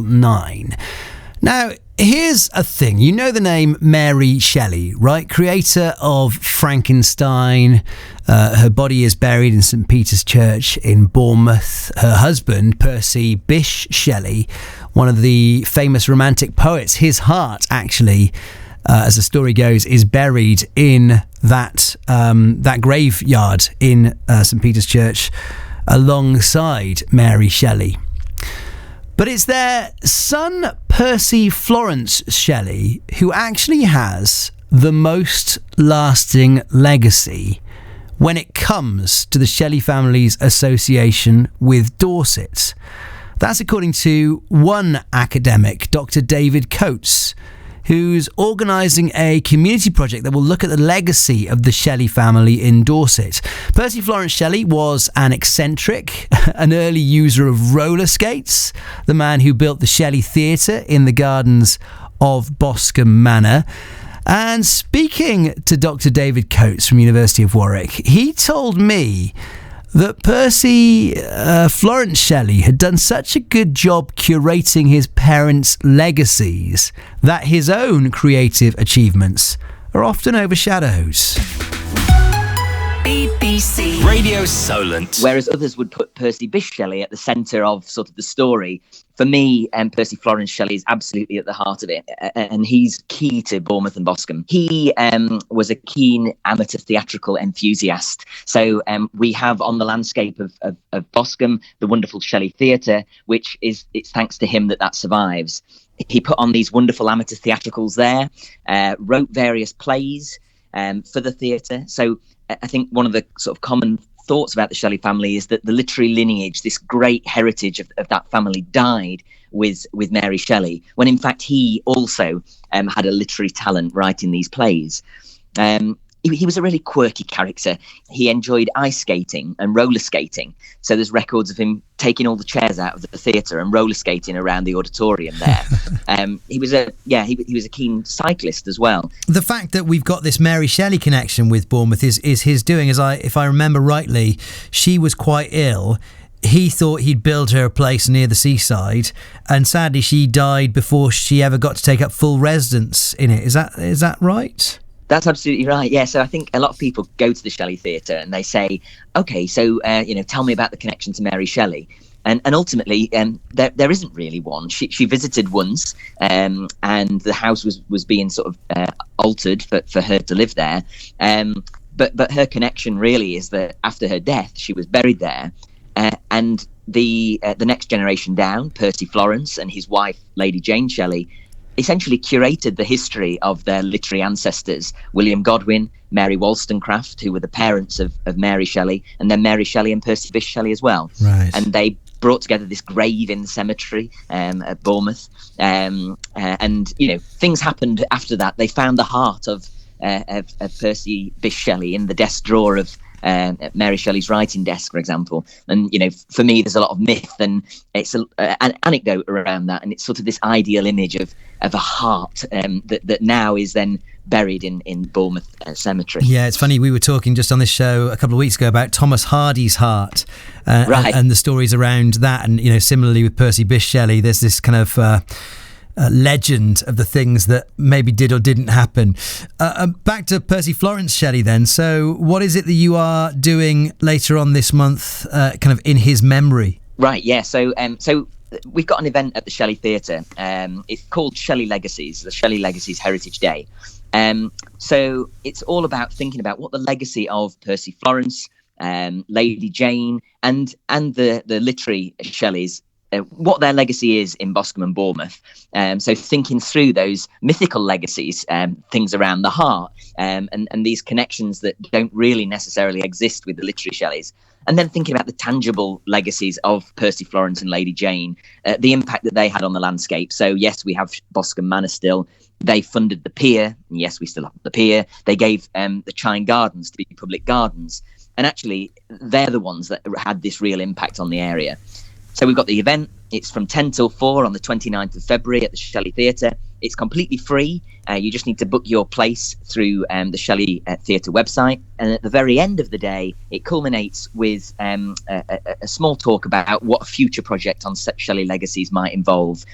9. Now, here's a thing. You know the name Mary Shelley, right? Creator of Frankenstein. Her body is buried in St. Peter's Church in Bournemouth. Her husband, Percy Bysshe Shelley, one of the famous romantic poets, his heart actually, as the story goes, is buried in that graveyard in St. Peter's Church alongside Mary Shelley. But it's their son, Percy Florence Shelley, who actually has the most lasting legacy when it comes to the Shelley family's association with Dorset. That's according to one academic, Dr. David Coates, who's organising a community project that will look at the legacy of the Shelley family in Dorset. Percy Florence Shelley was an eccentric, an early user of roller skates, the man who built the Shelley Theatre in the gardens of Boscombe Manor. And speaking to Dr. David Coates from University of Warwick, he told me that Percy Florence Shelley had done such a good job curating his parents' legacies that his own creative achievements are often overshadowed. BBC Radio Solent. Whereas others would put Percy Bysshe Shelley at the centre of sort of the story, for me, Percy Florence Shelley is absolutely at the heart of it, and he's key to Bournemouth and Boscombe. He was a keen amateur theatrical enthusiast. So we have on the landscape of Boscombe the wonderful Shelley Theatre, which it's thanks to him that survives. He put on these wonderful amateur theatricals there, wrote various plays for the theatre. So I think one of the sort of common thoughts about the Shelley family is that the literary lineage, this great heritage of that family, died with Mary Shelley, when in fact he also had a literary talent writing these plays. He was a really quirky character. He enjoyed ice skating and roller skating. So there's records of him taking all the chairs out of the theatre and roller skating around the auditorium there. He was a keen cyclist as well. The fact that we've got this Mary Shelley connection with Bournemouth is his doing. If I remember rightly, she was quite ill. He thought he'd build her a place near the seaside, and sadly she died before she ever got to take up full residence in it. Is that right? That's absolutely right. Yeah. So I think a lot of people go to the Shelley Theatre and they say, okay, so, tell me about the connection to Mary Shelley. And ultimately, there isn't really one. She visited once, and the house was being sort of altered for her to live there. But her connection really is that after her death, she was buried there. And the next generation down, Percy Florence and his wife, Lady Jane Shelley, essentially curated the history of their literary ancestors, William Godwin, Mary Wollstonecraft, who were the parents of Mary Shelley, and then Mary Shelley and Percy Bysshe Shelley as well. Right. And they brought together this grave in the cemetery at Bournemouth. And things happened after that. They found the heart of Percy Bysshe Shelley in the desk drawer of Mary Shelley's writing desk, for example. And for me, there's a lot of myth and it's an anecdote around that, and it's sort of this ideal image of a heart that now is then buried in Bournemouth Cemetery. Yeah, it's funny, we were talking just on this show a couple of weeks ago about Thomas Hardy's heart, right, and the stories around that, and similarly with Percy Bysshe Shelley, there's this kind of legend of the things that maybe did or didn't happen. Back to Percy Florence Shelley then. So what is it that you are doing later on this month, kind of in his memory? Right, yeah. So we've got an event at the Shelley Theatre. It's called Shelley Legacies, the Shelley Legacies Heritage Day. So it's all about thinking about what the legacy of Percy Florence, Lady Jane, and the literary Shelleys, what their legacy is in Boscombe and Bournemouth. So thinking through those mythical legacies, things around the heart, and these connections that don't really necessarily exist with the literary Shelleys. And then thinking about the tangible legacies of Percy Florence and Lady Jane, the impact that they had on the landscape. So yes, we have Boscombe Manor still. They funded the pier. And yes, we still have the pier. They gave the Chine Gardens to be public gardens. And actually, they're the ones that had this real impact on the area. So we've got the event. It's from 10 till 4 on the 29th of February at the Shelley Theatre. It's completely free. You just need to book your place through the Shelley Theatre website. And at the very end of the day, it culminates with a small talk about what a future project on Shelley Legacies might involve.